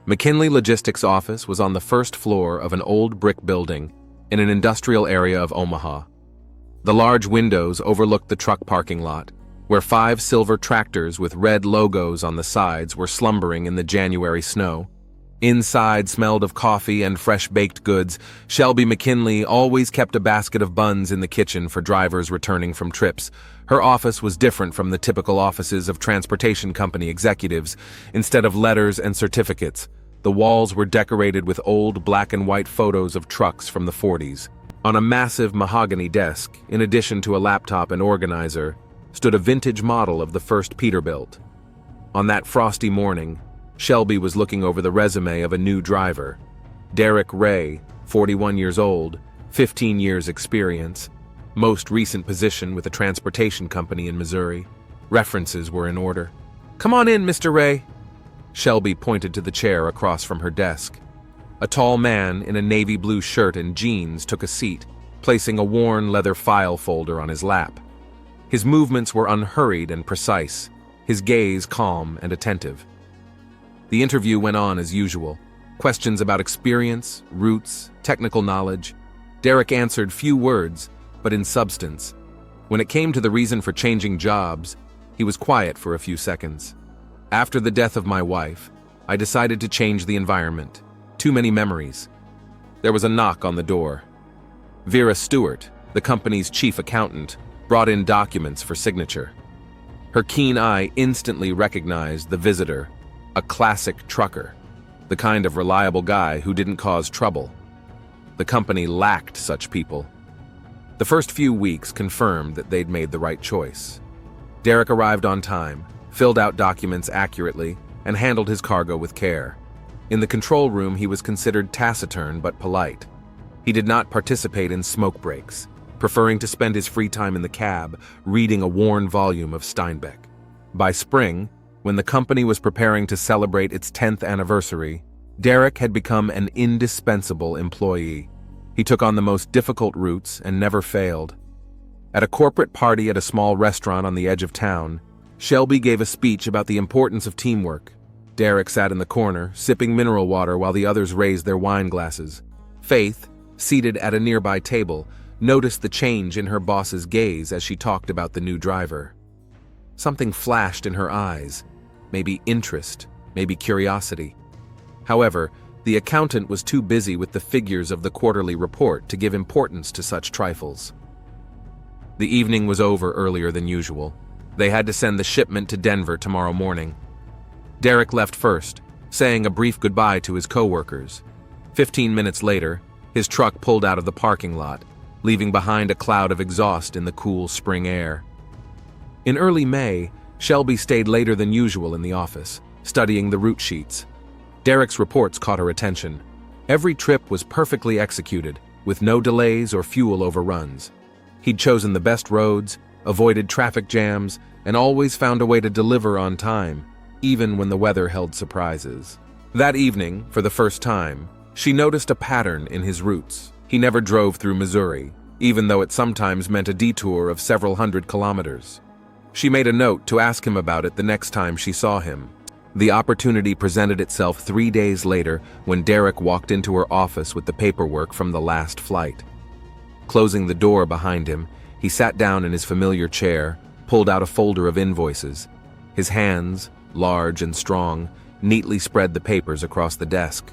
McKinley Logistics' office was on the first floor of an old brick building in an industrial area of Omaha. The large windows overlooked the truck parking lot, where 5 silver tractors with red logos on the sides were slumbering in the January snow. Inside smelled of coffee and fresh baked goods. Shelby McKinley always kept a basket of buns in the kitchen for drivers returning from trips. Her office was different from the typical offices of transportation company executives. Instead of letters and certificates, the walls were decorated with old black and white photos of trucks from the 40s. On a massive mahogany desk, in addition to a laptop and organizer, stood a vintage model of the first Peterbilt. On that frosty morning, Shelby was looking over the resume of a new driver. Derek Ray, 41 years old, 15 years experience, most recent position with a transportation company in Missouri. References were in order. "Come on in, Mr. Ray." Shelby pointed to the chair across from her desk. A tall man in a navy blue shirt and jeans took a seat, placing a worn leather file folder on his lap. His movements were unhurried and precise, his gaze calm and attentive. The interview went on as usual. Questions about experience, roots, technical knowledge. Derek answered few words, but in substance. When it came to the reason for changing jobs, he was quiet for a few seconds. "After the death of my wife, I decided to change the environment. Too many memories." There was a knock on the door. Vera Stewart, the company's chief accountant, brought in documents for signature. Her keen eye instantly recognized the visitor, a classic trucker, the kind of reliable guy who didn't cause trouble. The company lacked such people. The first few weeks confirmed that they'd made the right choice. Derek arrived on time, filled out documents accurately, and handled his cargo with care. In the control room, he was considered taciturn but polite. He did not participate in smoke breaks, preferring to spend his free time in the cab, reading a worn volume of Steinbeck. By spring, when the company was preparing to celebrate its 10th anniversary, Derek had become an indispensable employee. He took on the most difficult routes and never failed. At a corporate party at a small restaurant on the edge of town, Shelby gave a speech about the importance of teamwork. Derek sat in the corner, sipping mineral water while the others raised their wine glasses. Faith, seated at a nearby table, noticed the change in her boss's gaze as she talked about the new driver. Something flashed in her eyes. Maybe interest, maybe curiosity. However, the accountant was too busy with the figures of the quarterly report to give importance to such trifles. The evening was over earlier than usual. They had to send the shipment to Denver tomorrow morning. Derek left first, saying a brief goodbye to his coworkers. 15 minutes later, his truck pulled out of the parking lot, leaving behind a cloud of exhaust in the cool spring air. In early May, Shelby stayed later than usual in the office, studying the route sheets. Derek's reports caught her attention. Every trip was perfectly executed, with no delays or fuel overruns. He'd chosen the best roads, avoided traffic jams, and always found a way to deliver on time, even when the weather held surprises. That evening, for the first time, she noticed a pattern in his routes. He never drove through Missouri, even though it sometimes meant a detour of several hundred kilometers. She made a note to ask him about it the next time she saw him. The opportunity presented itself 3 days later when Derek walked into her office with the paperwork from the last flight. Closing the door behind him, he sat down in his familiar chair, pulled out a folder of invoices. His hands, large and strong, neatly spread the papers across the desk.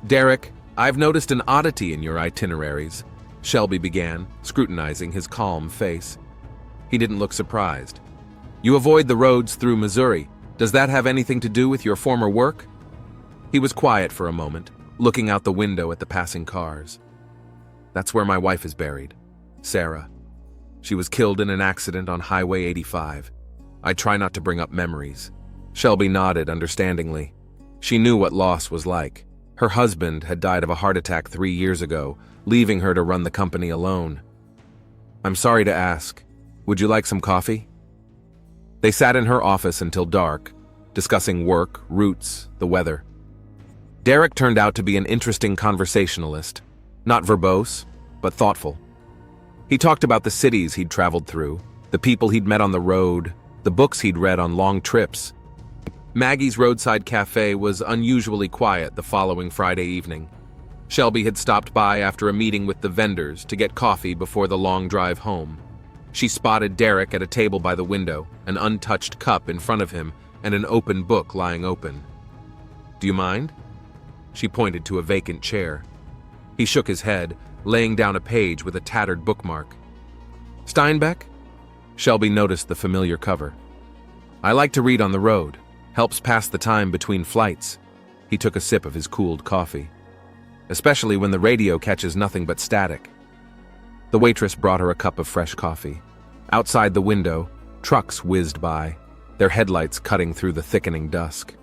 "Derek, I've noticed an oddity in your itineraries," Shelby began, scrutinizing his calm face. He didn't look surprised. "You avoid the roads through Missouri. Does that have anything to do with your former work?" He was quiet for a moment, looking out the window at the passing cars. "That's where my wife is buried, Sarah. She was killed in an accident on Highway 85. I try not to bring up memories." Shelby nodded understandingly. She knew what loss was like. Her husband had died of a heart attack 3 years ago, leaving her to run the company alone. "I'm sorry to ask. Would you like some coffee?" They sat in her office until dark, discussing work, routes, the weather. Derek turned out to be an interesting conversationalist, not verbose, but thoughtful. He talked about the cities he'd traveled through, the people he'd met on the road, the books he'd read on long trips. Maggie's roadside cafe was unusually quiet the following Friday evening. Shelby had stopped by after a meeting with the vendors to get coffee before the long drive home. She spotted Derek at a table by the window, an untouched cup in front of him, and an open book lying open. "Do you mind?" She pointed to a vacant chair. He shook his head, laying down a page with a tattered bookmark. "Steinbeck?" Shelby noticed the familiar cover. "I like to read on the road. Helps pass the time between flights." He took a sip of his cooled coffee. "Especially when the radio catches nothing but static." The waitress brought her a cup of fresh coffee. Outside the window, trucks whizzed by, their headlights cutting through the thickening dusk.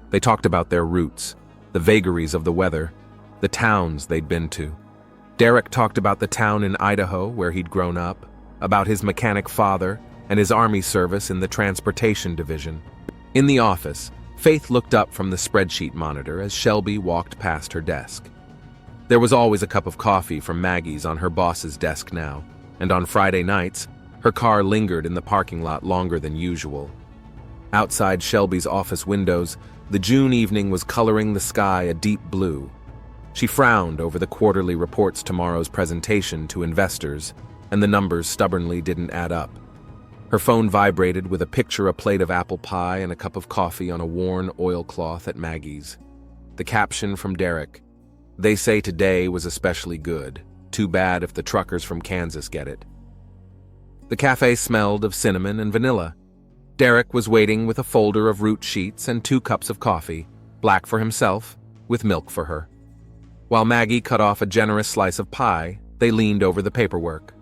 They talked about their routes, the vagaries of the weather, the towns they'd been to. Derek talked about the town in Idaho where he'd grown up, about his mechanic father and his Army service in the transportation division. In the office, Faith looked up from the spreadsheet monitor as Shelby walked past her desk. There was always a cup of coffee from Maggie's on her boss's desk now, and on Friday nights, her car lingered in the parking lot longer than usual. Outside Shelby's office windows, the June evening was coloring the sky a deep blue. She frowned over the quarterly report's tomorrow's presentation to investors, and the numbers stubbornly didn't add up. Her phone vibrated with a picture, a plate of apple pie and a cup of coffee on a worn oilcloth at Maggie's. The caption from Derek: "They say today was especially good. Too bad if the truckers from Kansas get it." The cafe smelled of cinnamon and vanilla. Derek was waiting with a folder of route sheets and 2 cups of coffee, black for himself, with milk for her. While Maggie cut off a generous slice of pie, they leaned over the paperwork.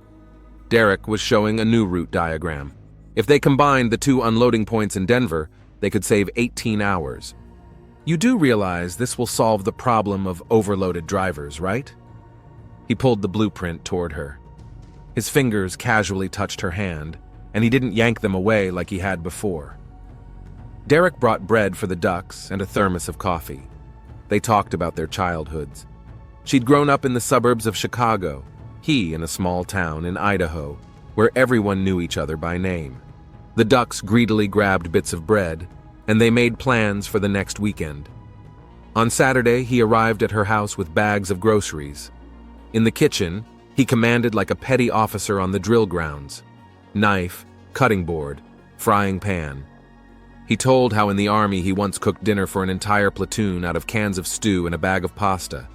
Derek was showing a new route diagram. If they combined the 2 unloading points in Denver, they could save 18 hours. "You do realize this will solve the problem of overloaded drivers, right?" He pulled the blueprint toward her. His fingers casually touched her hand, and he didn't yank them away like he had before. Derek brought bread for the ducks and a thermos of coffee. They talked about their childhoods. She'd grown up in the suburbs of Chicago, he in a small town in Idaho, where everyone knew each other by name. The ducks greedily grabbed bits of bread, and they made plans for the next weekend. On Saturday, he arrived at her house with bags of groceries. In the kitchen, he commanded like a petty officer on the drill grounds. Knife, cutting board, frying pan. He told how in the Army he once cooked dinner for an entire platoon out of cans of stew and a bag of pasta.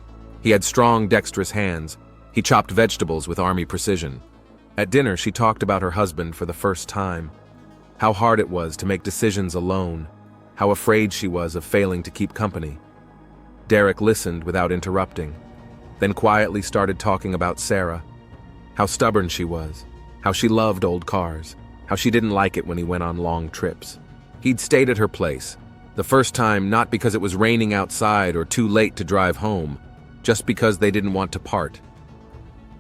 He had strong, dexterous hands. He chopped vegetables with Army precision. At dinner, she talked about her husband for the first time. How hard it was to make decisions alone. How afraid she was of failing to keep company. Derek listened without interrupting, then quietly started talking about Sarah. How stubborn she was. How she loved old cars. How she didn't like it when he went on long trips. He'd stayed at her place, the first time not because it was raining outside or too late to drive home, just because they didn't want to part.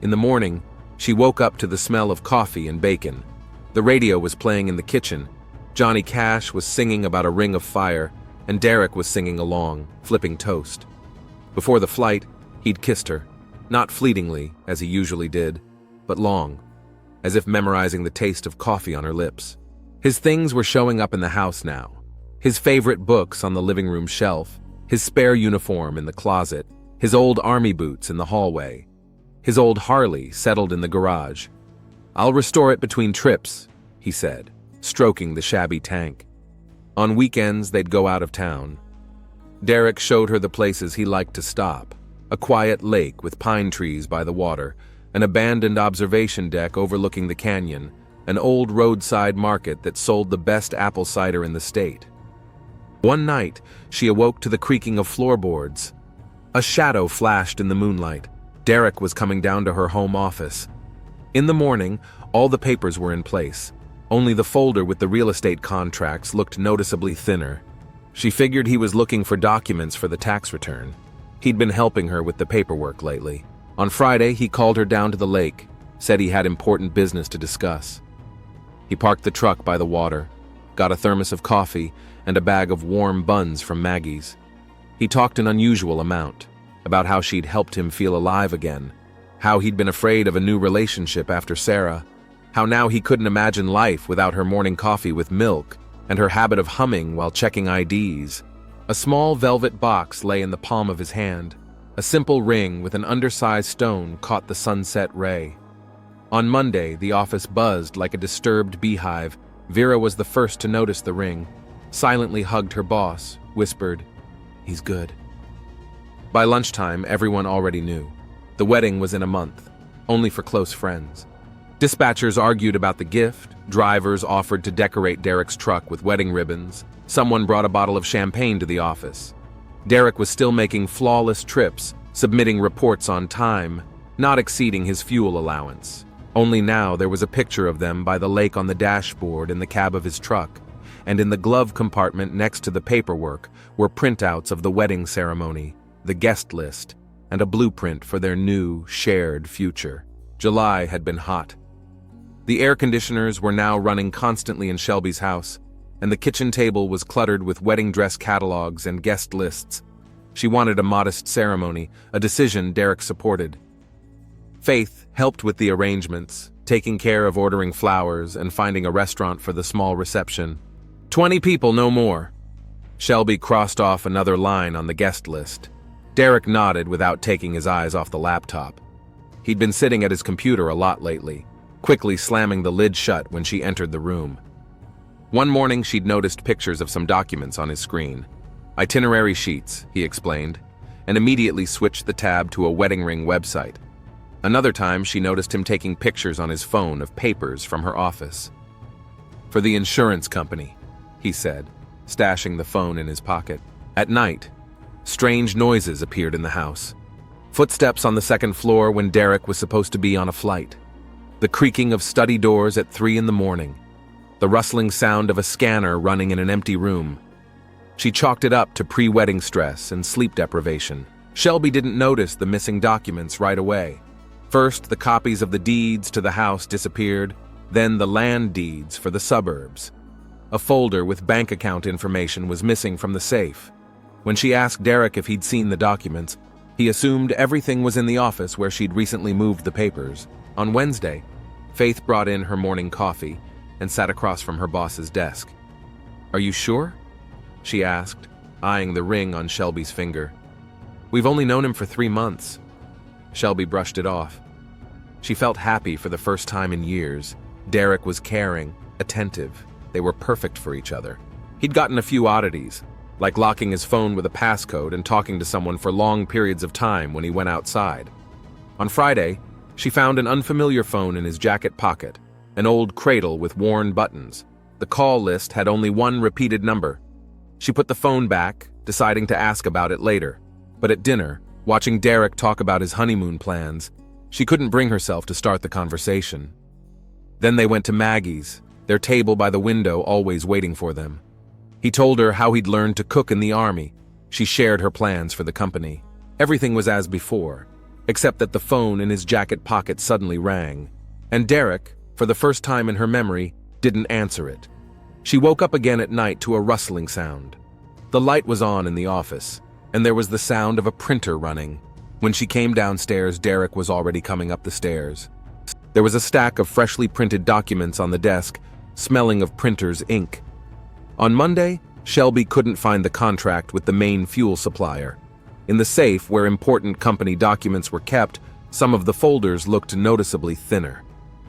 In the morning, she woke up to the smell of coffee and bacon. The radio was playing in the kitchen. Johnny Cash was singing about a ring of fire, and Derek was singing along, flipping toast. Before the flight, he'd kissed her, not fleetingly, as he usually did, but long, as if memorizing the taste of coffee on her lips. His things were showing up in the house now. His favorite books on the living room shelf, his spare uniform in the closet, his old Army boots in the hallway, his old Harley settled in the garage. "I'll restore it between trips," he said, stroking the shabby tank. On weekends, they'd go out of town. Derek showed her the places he liked to stop: a quiet lake with pine trees by the water, an abandoned observation deck overlooking the canyon, an old roadside market that sold the best apple cider in the state. One night, she awoke to the creaking of floorboards. A shadow flashed in the moonlight. Derek was coming down to her home office. In the morning, all the papers were in place. Only the folder with the real estate contracts looked noticeably thinner. She figured he was looking for documents for the tax return. He'd been helping her with the paperwork lately. On Friday, he called her down to the lake, said he had important business to discuss. He parked the truck by the water, got a thermos of coffee and a bag of warm buns from Maggie's. He talked an unusual amount, about how she'd helped him feel alive again, how he'd been afraid of a new relationship after Sarah, how now he couldn't imagine life without her morning coffee with milk, and her habit of humming while checking IDs. A small velvet box lay in the palm of his hand. A simple ring with an undersized stone caught the sunset ray. On Monday, the office buzzed like a disturbed beehive. Vera was the first to notice the ring, silently hugged her boss, whispered, "He's good." By lunchtime, everyone already knew. The wedding was in a month, only for close friends. Dispatchers argued about the gift, drivers offered to decorate Derek's truck with wedding ribbons, someone brought a bottle of champagne to the office. Derek was still making flawless trips, submitting reports on time, not exceeding his fuel allowance. Only now there was a picture of them by the lake on the dashboard in the cab of his truck, and in the glove compartment next to the paperwork were printouts of the wedding ceremony, the guest list, and a blueprint for their new, shared future. July had been hot. The air conditioners were now running constantly in Shelby's house, and the kitchen table was cluttered with wedding dress catalogs and guest lists. She wanted a modest ceremony, a decision Derek supported. Faith helped with the arrangements, taking care of ordering flowers and finding a restaurant for the small reception. 20 people, no more. Shelby crossed off another line on the guest list. Derek nodded without taking his eyes off the laptop. He'd been sitting at his computer a lot lately, quickly slamming the lid shut when she entered the room. One morning, she'd noticed pictures of some documents on his screen. Itinerary sheets, he explained, and immediately switched the tab to a wedding ring website. Another time, she noticed him taking pictures on his phone of papers from her office. "For the insurance company," he said, stashing the phone in his pocket. At night, strange noises appeared in the house. Footsteps on the second floor when Derek was supposed to be on a flight. The creaking of study doors at 3 in the morning. The rustling sound of a scanner running in an empty room. She chalked it up to pre-wedding stress and sleep deprivation. Shelby didn't notice the missing documents right away. First, the copies of the deeds to the house disappeared, then the land deeds for the suburbs. A folder with bank account information was missing from the safe. When she asked Derek if he'd seen the documents, he assumed everything was in the office where she'd recently moved the papers. On Wednesday, Faith brought in her morning coffee and sat across from her boss's desk. "Are you sure?" she asked, eyeing the ring on Shelby's finger. "We've only known him for 3 months." Shelby brushed it off. She felt happy for the first time in years. Derek was caring, attentive. They were perfect for each other. He'd gotten a few oddities, like locking his phone with a passcode and talking to someone for long periods of time when he went outside. On Friday, she found an unfamiliar phone in his jacket pocket, an old cradle with worn buttons. The call list had only one repeated number. She put the phone back, deciding to ask about it later. But at dinner, watching Derek talk about his honeymoon plans, she couldn't bring herself to start the conversation. Then they went to Maggie's, their table by the window always waiting for them. He told her how he'd learned to cook in the army. She shared her plans for the company. Everything was as before, except that the phone in his jacket pocket suddenly rang. And Derek, for the first time in her memory, didn't answer it. She woke up again at night to a rustling sound. The light was on in the office, and there was the sound of a printer running. When she came downstairs, Derek was already coming up the stairs. There was a stack of freshly printed documents on the desk, smelling of printer's ink. On Monday, Shelby couldn't find the contract with the main fuel supplier. In the safe where important company documents were kept, some of the folders looked noticeably thinner.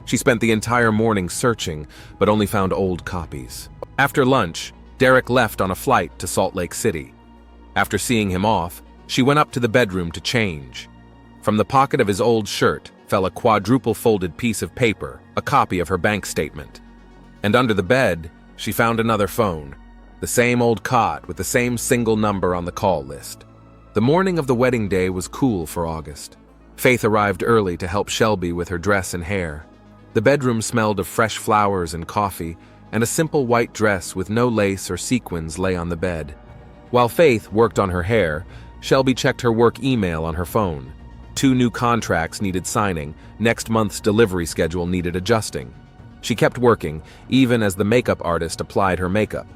She spent the entire morning searching, but only found old copies. After lunch, Derek left on a flight to Salt Lake City. After seeing him off, she went up to the bedroom to change. From the pocket of his old shirt fell a quadruple-folded piece of paper, a copy of her bank statement. And under the bed, she found another phone, the same old cot with the same single number on the call list. The morning of the wedding day was cool for August. Faith arrived early to help Shelby with her dress and hair. The bedroom smelled of fresh flowers and coffee, and a simple white dress with no lace or sequins lay on the bed. While Faith worked on her hair, Shelby checked her work email on her phone. 2 new contracts needed signing, next month's delivery schedule needed adjusting. She kept working, even as the makeup artist applied her makeup.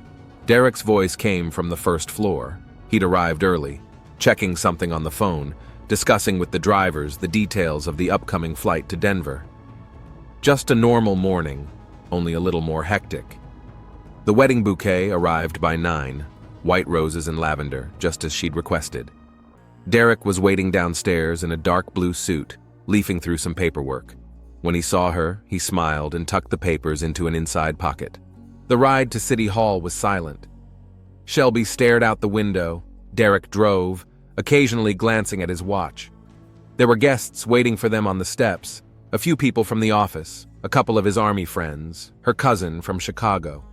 Derek's voice came from the first floor. He'd arrived early, checking something on the phone, discussing with the drivers the details of the upcoming flight to Denver. Just a normal morning, only a little more hectic. The wedding bouquet arrived by 9, white roses and lavender, just as she'd requested. Derek was waiting downstairs in a dark blue suit, leafing through some paperwork. When he saw her, he smiled and tucked the papers into an inside pocket. The ride to City Hall was silent. Shelby stared out the window. Derek drove, occasionally glancing at his watch. There were guests waiting for them on the steps, a few people from the office, a couple of his army friends, her cousin from Chicago.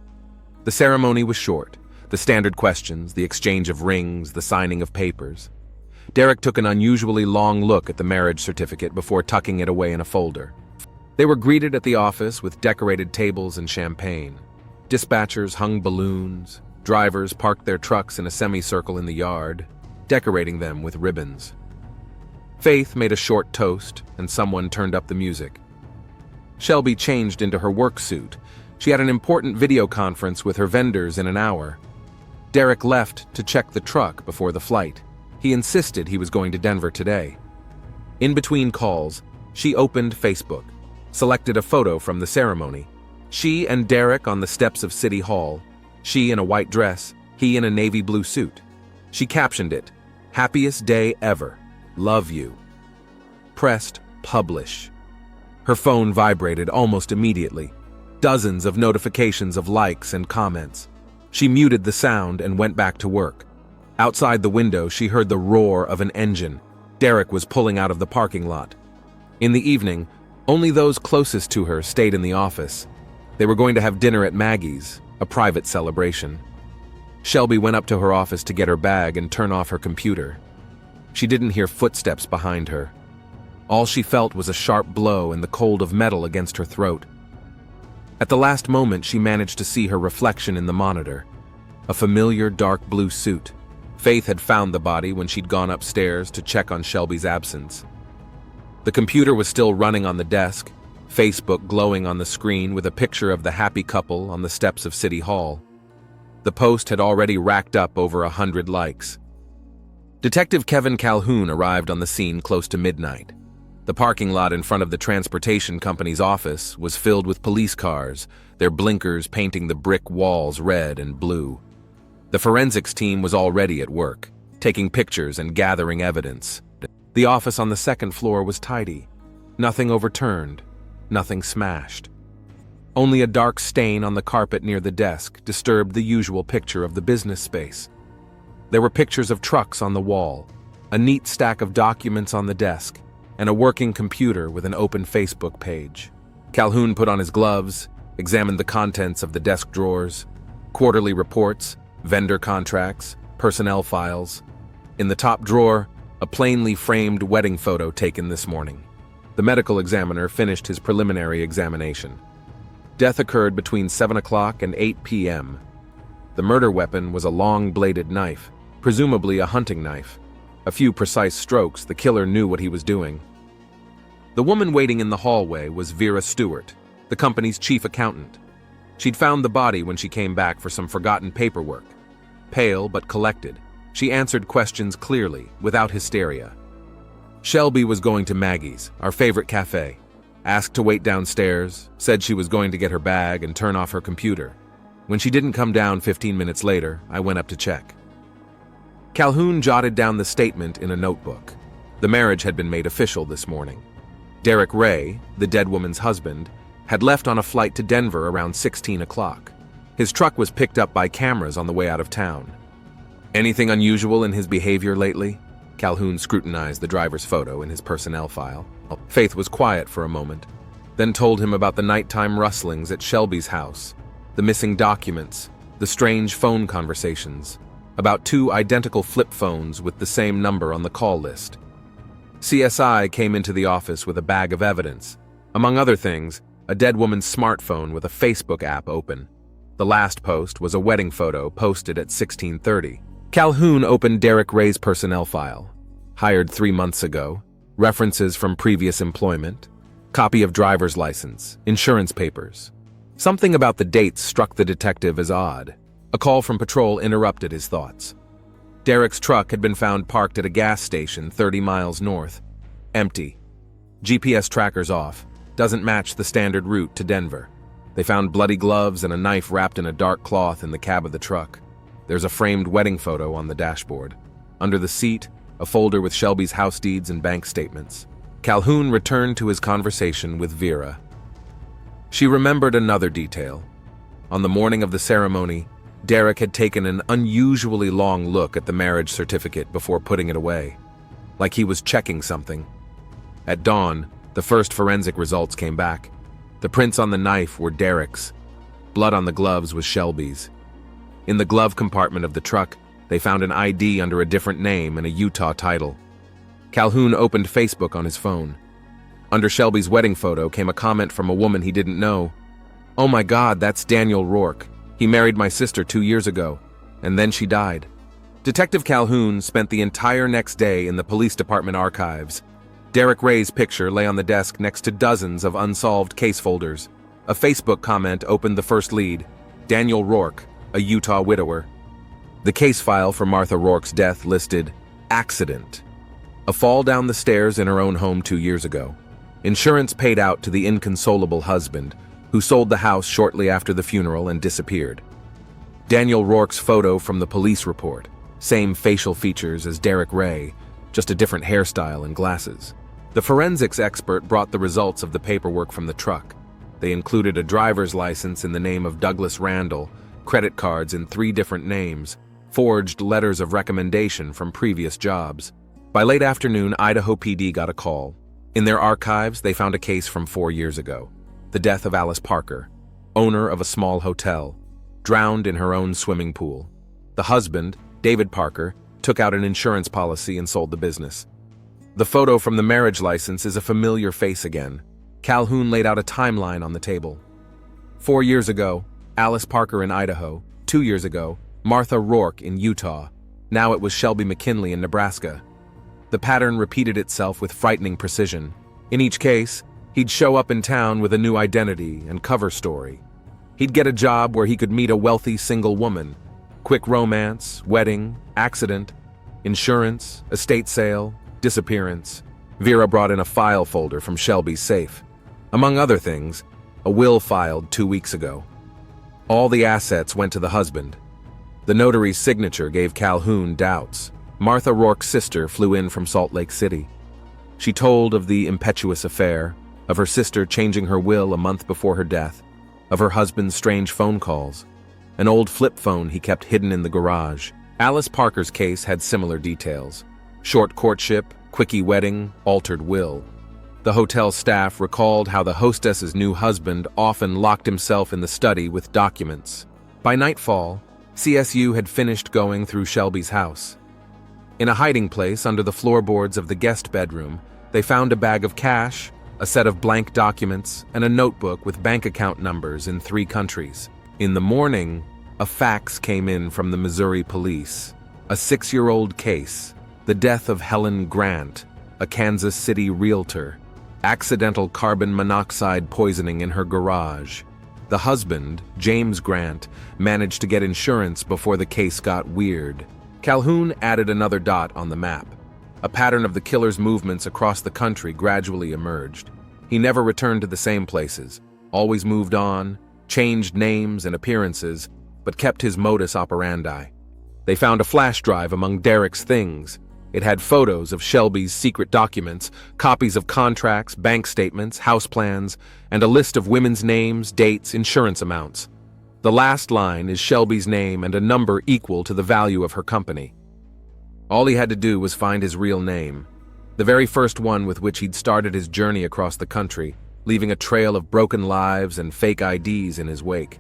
The ceremony was short, the standard questions, the exchange of rings, the signing of papers. Derek took an unusually long look at the marriage certificate before tucking it away in a folder. They were greeted at the office with decorated tables and champagne. Dispatchers hung balloons. Drivers parked their trucks in a semicircle in the yard, decorating them with ribbons. Faith made a short toast, and someone turned up the music. Shelby changed into her work suit. She had an important video conference with her vendors in an hour. Derek left to check the truck before the flight. He insisted he was going to Denver today. In between calls, she opened Facebook, selected a photo from the ceremony. She and Derek on the steps of City Hall, she in a white dress, he in a navy blue suit. She captioned it, "Happiest day ever. Love you." Pressed publish. Her phone vibrated almost immediately. Dozens of notifications of likes and comments. She muted the sound and went back to work. Outside the window, she heard the roar of an engine. Derek was pulling out of the parking lot. In the evening, only those closest to her stayed in the office. They were going to have dinner at Maggie's, a private celebration. Shelby went up to her office to get her bag and turn off her computer. She didn't hear footsteps behind her. All she felt was a sharp blow and the cold of metal against her throat. At the last moment, she managed to see her reflection in the monitor. A familiar dark blue suit. Faith had found the body when she'd gone upstairs to check on Shelby's absence. The computer was still running on the desk, Facebook glowing on the screen with a picture of the happy couple on the steps of City Hall. The post had already racked up over 100 likes. Detective Kevin Calhoun arrived on the scene close to midnight. The parking lot in front of the transportation company's office was filled with police cars, their blinkers painting the brick walls red and blue. The forensics team was already at work, taking pictures and gathering evidence. The office on the second floor was tidy. Nothing overturned, nothing smashed. Only a dark stain on the carpet near the desk disturbed the usual picture of the business space. There were pictures of trucks on the wall, a neat stack of documents on the desk, and a working computer with an open Facebook page. Calhoun put on his gloves, examined the contents of the desk drawers, quarterly reports, vendor contracts, personnel files. In the top drawer, a plainly framed wedding photo taken this morning. The medical examiner finished his preliminary examination. Death occurred between 7 o'clock and 8 p.m. The murder weapon was a long-bladed knife, presumably a hunting knife. A few precise strokes, the killer knew what he was doing. The woman waiting in the hallway was Vera Stewart, the company's chief accountant. She'd found the body when she came back for some forgotten paperwork. Pale but collected, she answered questions clearly, without hysteria. Shelby was going to Maggie's, our favorite cafe. Asked to wait downstairs, said she was going to get her bag and turn off her computer. When she didn't come down 15 minutes later, I went up to check. Calhoun jotted down the statement in a notebook. The marriage had been made official this morning. Derek Ray, the dead woman's husband, had left on a flight to Denver around 16 o'clock. His truck was picked up by cameras on the way out of town. Anything unusual in his behavior lately? Calhoun scrutinized the driver's photo in his personnel file. Faith was quiet for a moment, then told him about the nighttime rustlings at Shelby's house, the missing documents, the strange phone conversations, about 2 identical flip phones with the same number on the call list. CSI came into the office with a bag of evidence. Among other things, a dead woman's smartphone with a Facebook app open. The last post was a wedding photo posted at 16:30. Calhoun opened Derek Ray's personnel file. Hired 3 months ago, references from previous employment, copy of driver's license, insurance papers. Something about the dates struck the detective as odd. A call from patrol interrupted his thoughts. Derek's truck had been found parked at a gas station 30 miles north. Empty. GPS trackers off. Doesn't match the standard route to Denver. They found bloody gloves and a knife wrapped in a dark cloth in the cab of the truck. There's a framed wedding photo on the dashboard. Under the seat, a folder with Shelby's house deeds and bank statements. Calhoun returned to his conversation with Vera. She remembered another detail. On the morning of the ceremony, Derek had taken an unusually long look at the marriage certificate before putting it away, like he was checking something. At dawn, the first forensic results came back. The prints on the knife were Derek's. Blood on the gloves was Shelby's. In the glove compartment of the truck, they found an ID under a different name and a Utah title. Calhoun opened Facebook on his phone. Under Shelby's wedding photo came a comment from a woman he didn't know. "Oh my God, that's Daniel Rourke. He married my sister 2 years ago, and then she died." Detective Calhoun spent the entire next day in the police department archives. Derek Ray's picture lay on the desk next to dozens of unsolved case folders. A Facebook comment opened the first lead: Daniel Rourke, a Utah widower. The case file for Martha Rourke's death listed accident. A fall down the stairs in her own home 2 years ago. Insurance paid out to the inconsolable husband, who sold the house shortly after the funeral and disappeared. Daniel Rourke's photo from the police report. Same facial features as Derek Ray, just a different hairstyle and glasses. The forensics expert brought the results of the paperwork from the truck. They included a driver's license in the name of Douglas Randall, credit cards in 3 different names, forged letters of recommendation from previous jobs. By late afternoon, Idaho PD got a call. In their archives, they found a case from 4 years ago. The death of Alice Parker, owner of a small hotel, drowned in her own swimming pool. The husband, David Parker, took out an insurance policy and sold the business. The photo from the marriage license is a familiar face again. Calhoun laid out a timeline on the table. 4 years ago, Alice Parker in Idaho. 2 years ago, Martha Rourke in Utah. Now it was Shelby McKinley in Nebraska. The pattern repeated itself with frightening precision. In each case, he'd show up in town with a new identity and cover story. He'd get a job where he could meet a wealthy single woman. Quick romance, wedding, accident, insurance, estate sale, disappearance. Vera brought in a file folder from Shelby's safe. Among other things, a will filed 2 weeks ago. All the assets went to the husband. The notary's signature gave Calhoun doubts. Martha Rourke's sister flew in from Salt Lake City. She told of the impetuous affair, of her sister changing her will a month before her death, of her husband's strange phone calls, an old flip phone he kept hidden in the garage. Alice Parker's case had similar details. Short courtship, quickie wedding, altered will. The hotel staff recalled how the hostess's new husband often locked himself in the study with documents. By nightfall, CSU had finished going through Shelby's house. In a hiding place under the floorboards of the guest bedroom, they found a bag of cash, a set of blank documents, and a notebook with bank account numbers in 3 countries. In the morning, a fax came in from the Missouri police. A 6-year-old case, the death of Helen Grant, a Kansas City realtor, accidental carbon monoxide poisoning in her garage. The husband, James Grant, managed to get insurance before the case got weird. Calhoun added another dot on the map. A pattern of the killer's movements across the country gradually emerged. He never returned to the same places, always moved on, changed names and appearances, but kept his modus operandi. They found a flash drive among Derek's things. It had photos of Shelby's secret documents, copies of contracts, bank statements, house plans, and a list of women's names, dates, insurance amounts. The last line is Shelby's name and a number equal to the value of her company. All he had to do was find his real name, the very first one with which he'd started his journey across the country, leaving a trail of broken lives and fake IDs in his wake.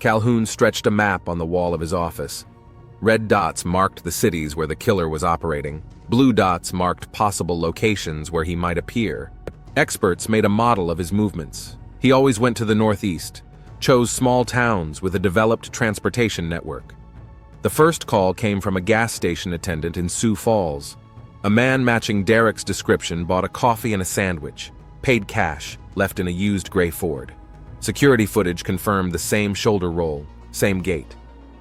Calhoun stretched a map on the wall of his office. Red dots marked the cities where the killer was operating. Blue dots marked possible locations where he might appear. Experts made a model of his movements. He always went to the northeast, chose small towns with a developed transportation network. The first call came from a gas station attendant in Sioux Falls. A man matching Derek's description bought a coffee and a sandwich, paid cash, left in a used gray Ford. Security footage confirmed the same shoulder roll, same gait.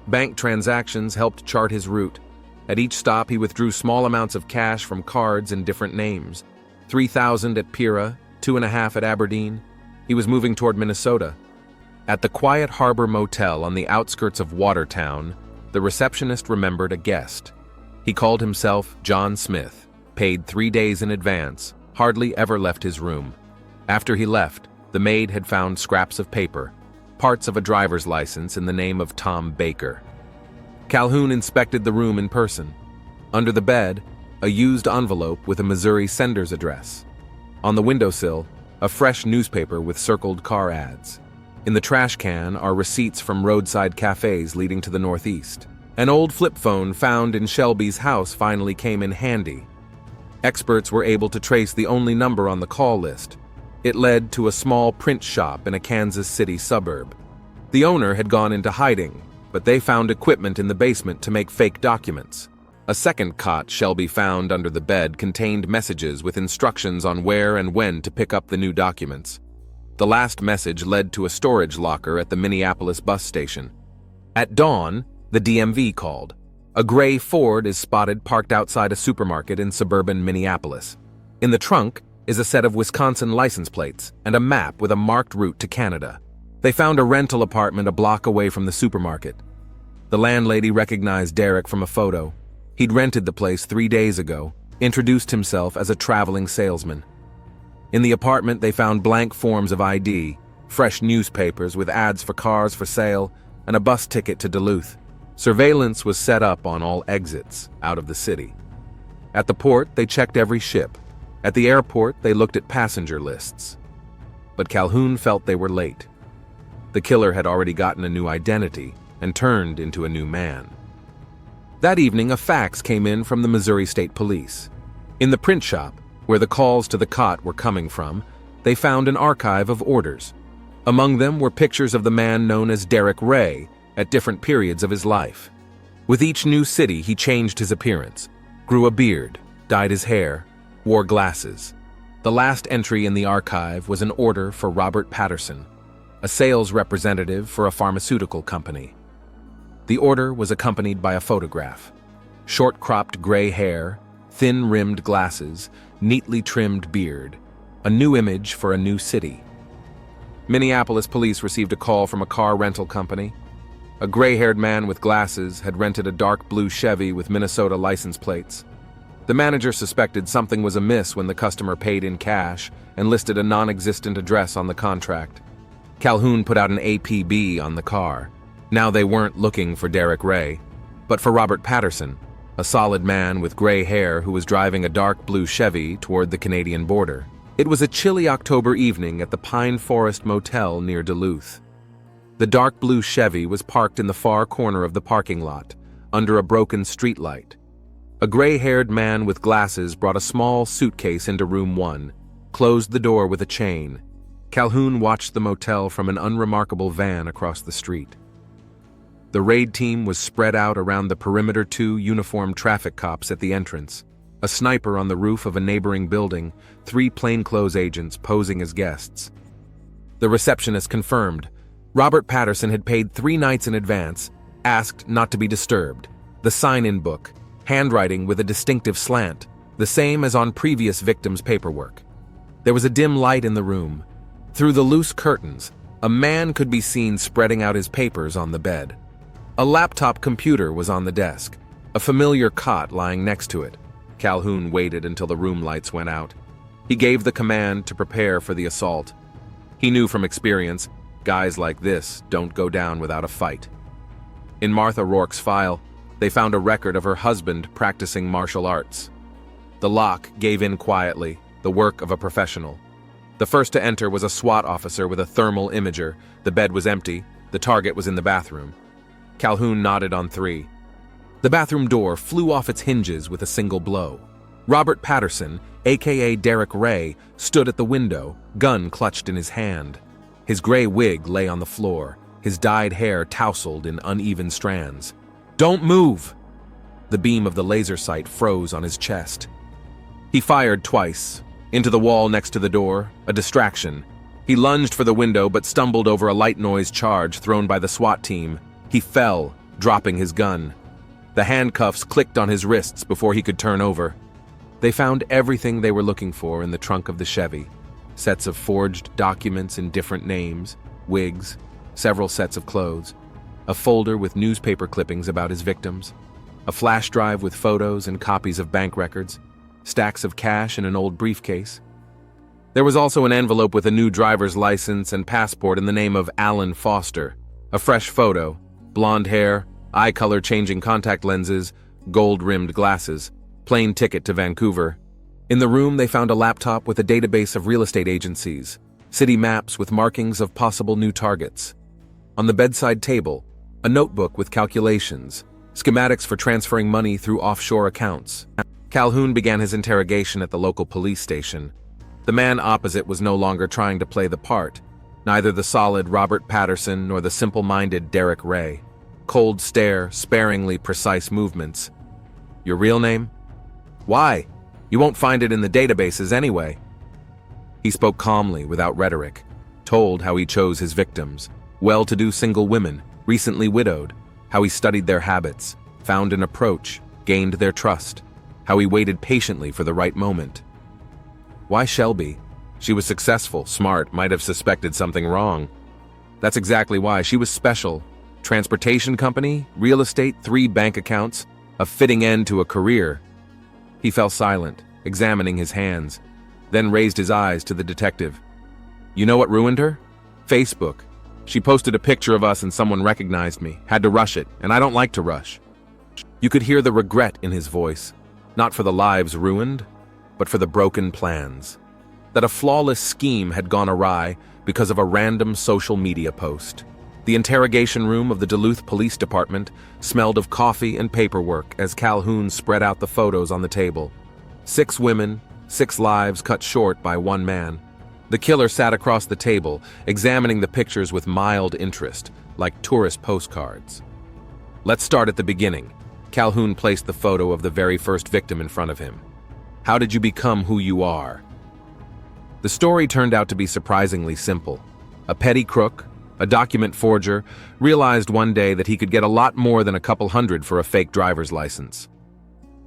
Bank transactions helped chart his route. At each stop, he withdrew small amounts of cash from cards in different names. $3,000 at Pira, $2.5 at Aberdeen. He was moving toward Minnesota. At the Quiet Harbor Motel on the outskirts of Watertown, the receptionist remembered a guest. He called himself John Smith, paid 3 days in advance, hardly ever left his room. After he left, the maid had found scraps of paper, parts of a driver's license in the name of Tom Baker. Calhoun inspected the room in person. Under the bed, a used envelope with a Missouri sender's address. On the windowsill, a fresh newspaper with circled car ads. In the trash can are receipts from roadside cafes leading to the northeast. An old flip phone found in Shelby's house finally came in handy. Experts were able to trace the only number on the call list. It led to a small print shop in a Kansas City suburb. The owner had gone into hiding, but they found equipment in the basement to make fake documents. A second cot Shelby found under the bed contained messages with instructions on where and when to pick up the new documents. The last message led to a storage locker at the Minneapolis bus station. At dawn, the DMV called. A gray Ford is spotted parked outside a supermarket in suburban Minneapolis. In the trunk is a set of Wisconsin license plates and a map with a marked route to Canada. They found a rental apartment a block away from the supermarket. The landlady recognized Derek from a photo. He'd rented the place 3 days ago, introduced himself as a traveling salesman. In the apartment, they found blank forms of ID, fresh newspapers with ads for cars for sale, and a bus ticket to Duluth. Surveillance was set up on all exits out of the city. At the port, they checked every ship. At the airport, they looked at passenger lists. But Calhoun felt they were late. The killer had already gotten a new identity and turned into a new man. That evening, a fax came in from the Missouri State Police. In the print shop, where the calls to the cot were coming from, they found an archive of orders. Among them were pictures of the man known as Derek Ray at different periods of his life. With each new city, he changed his appearance, grew a beard, dyed his hair, wore glasses. The last entry in the archive was an order for Robert Patterson, a sales representative for a pharmaceutical company. The order was accompanied by a photograph. Short-cropped gray hair, thin-rimmed glasses, neatly trimmed beard. A new image for a new city. Minneapolis police received a call from a car rental company. A gray-haired man with glasses had rented a dark blue Chevy with Minnesota license plates. The manager suspected something was amiss when the customer paid in cash and listed a non-existent address on the contract. Calhoun put out an APB on the car. Now they weren't looking for Derek Ray, but for Robert Patterson, a solid man with gray hair who was driving a dark blue Chevy toward the Canadian border. It was a chilly October evening at the Pine Forest Motel near Duluth. The dark blue Chevy was parked in the far corner of the parking lot, under a broken streetlight. A gray-haired man with glasses brought a small suitcase into room 1, closed the door with a chain. Calhoun watched the motel from an unremarkable van across the street. The raid team was spread out around the perimeter, 2 uniformed traffic cops at the entrance, a sniper on the roof of a neighboring building, 3 plainclothes agents posing as guests. The receptionist confirmed. Robert Patterson had paid 3 nights in advance, asked not to be disturbed. The sign-in book, handwriting with a distinctive slant, the same as on previous victims' paperwork. There was a dim light in the room. Through the loose curtains, a man could be seen spreading out his papers on the bed. A laptop computer was on the desk, a familiar cot lying next to it. Calhoun waited until the room lights went out. He gave the command to prepare for the assault. He knew from experience, guys like this don't go down without a fight. In Martha Rourke's file, they found a record of her husband practicing martial arts. The lock gave in quietly, the work of a professional. The first to enter was a SWAT officer with a thermal imager. The bed was empty. The target was in the bathroom. Calhoun nodded on 3. The bathroom door flew off its hinges with a single blow. Robert Patterson, aka Derek Ray, stood at the window, gun clutched in his hand. His gray wig lay on the floor, his dyed hair tousled in uneven strands. "Don't move!" The beam of the laser sight froze on his chest. He fired twice, into the wall next to the door, a distraction. He lunged for the window but stumbled over a light noise charge thrown by the SWAT team. He fell, dropping his gun. The handcuffs clicked on his wrists before he could turn over. They found everything they were looking for in the trunk of the Chevy. Sets of forged documents in different names, wigs, several sets of clothes, a folder with newspaper clippings about his victims, a flash drive with photos and copies of bank records, stacks of cash in an old briefcase. There was also an envelope with a new driver's license and passport in the name of Alan Foster, a fresh photo, blonde hair, eye color changing contact lenses, gold-rimmed glasses, plane ticket to Vancouver. In the room, they found a laptop with a database of real estate agencies, city maps with markings of possible new targets. On the bedside table, a notebook with calculations, schematics for transferring money through offshore accounts. Calhoun began his interrogation at the local police station. The man opposite was no longer trying to play the part, neither the solid Robert Patterson nor the simple-minded Derek Ray. Cold stare, sparingly precise movements. Your real name? Why? You won't find it in the databases anyway. He spoke calmly, without rhetoric, told how he chose his victims, well-to-do single women, recently widowed, how he studied their habits, found an approach, gained their trust, how he waited patiently for the right moment. Why Shelby? She was successful, smart, might have suspected something wrong. That's exactly why. She was special. Transportation company, real estate, 3 bank accounts, a fitting end to a career. He fell silent, examining his hands, then raised his eyes to the detective. You know what ruined her? Facebook. She posted a picture of us and someone recognized me, had to rush it, and I don't like to rush. You could hear the regret in his voice, not for the lives ruined, but for the broken plans. That a flawless scheme had gone awry because of a random social media post. The interrogation room of the Duluth Police Department smelled of coffee and paperwork as Calhoun spread out the photos on the table. 6 women, 6 lives cut short by 1 man. The killer sat across the table, examining the pictures with mild interest, like tourist postcards. Let's start at the beginning. Calhoun placed the photo of the very first victim in front of him. How did you become who you are? The story turned out to be surprisingly simple. A petty crook, a document forger, realized one day that he could get a lot more than a couple hundred for a fake driver's license.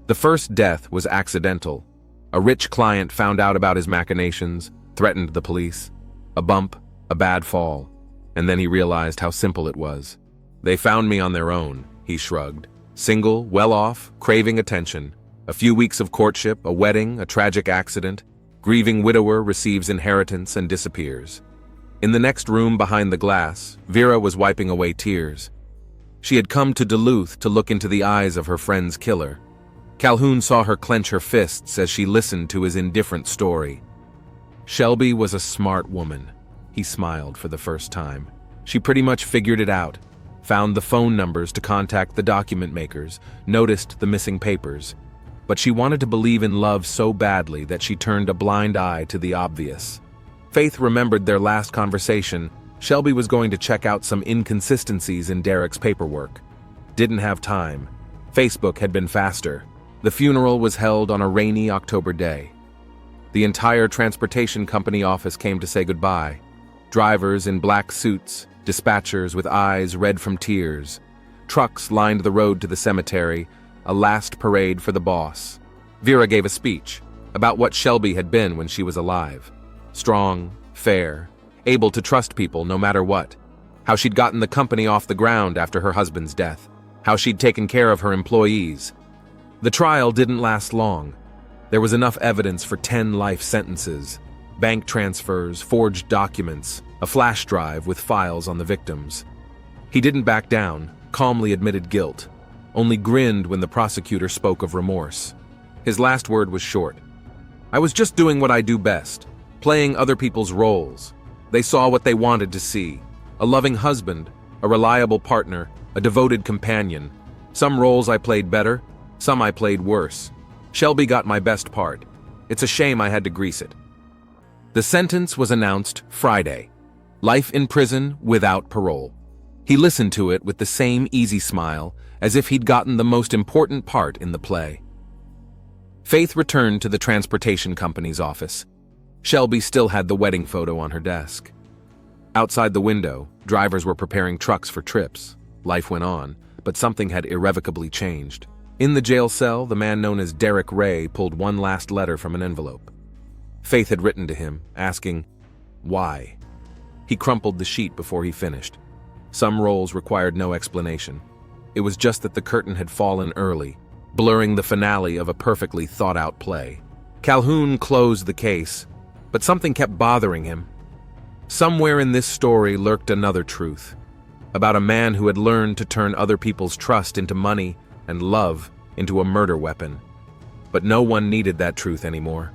The first death was accidental. A rich client found out about his machinations, threatened the police. A bump, a bad fall, and then he realized how simple it was. They found me on their own, he shrugged. Single, well-off, craving attention. A few weeks of courtship, a wedding, a tragic accident. Grieving widower receives inheritance and disappears. In the next room behind the glass, Vera was wiping away tears. She had come to Duluth to look into the eyes of her friend's killer. Calhoun saw her clench her fists as she listened to his indifferent story. Shelby was a smart woman. He smiled for the first time. She pretty much figured it out, found the phone numbers to contact the document makers, noticed the missing papers. But she wanted to believe in love so badly that she turned a blind eye to the obvious. Faith remembered their last conversation. Shelby was going to check out some inconsistencies in Derek's paperwork. Didn't have time. Facebook had been faster. The funeral was held on a rainy October day. The entire transportation company office came to say goodbye. Drivers in black suits, dispatchers with eyes red from tears. Trucks lined the road to the cemetery, a last parade for the boss. Vera gave a speech about what Shelby had been when she was alive. Strong, fair, able to trust people no matter what. How she'd gotten the company off the ground after her husband's death. How she'd taken care of her employees. The trial didn't last long. There was enough evidence for 10 life sentences. Bank transfers, forged documents, a flash drive with files on the victims. He didn't back down, calmly admitted guilt, only grinned when the prosecutor spoke of remorse. His last word was short. I was just doing what I do best, playing other people's roles. They saw what they wanted to see. A loving husband, a reliable partner, a devoted companion. Some roles I played better, some I played worse. Shelby got my best part. It's a shame I had to grease it. The sentence was announced Friday. Life in prison without parole. He listened to it with the same easy smile, as if he'd gotten the most important part in the play. Faith returned to the transportation company's office. Shelby still had the wedding photo on her desk. Outside the window, drivers were preparing trucks for trips. Life went on, but something had irrevocably changed. In the jail cell, the man known as Derek Ray pulled one last letter from an envelope. Faith had written to him, asking, why? He crumpled the sheet before he finished. Some roles required no explanation. It was just that the curtain had fallen early, blurring the finale of a perfectly thought-out play. Calhoun closed the case, but something kept bothering him. Somewhere in this story lurked another truth, about a man who had learned to turn other people's trust into money and love into a murder weapon. But no one needed that truth anymore.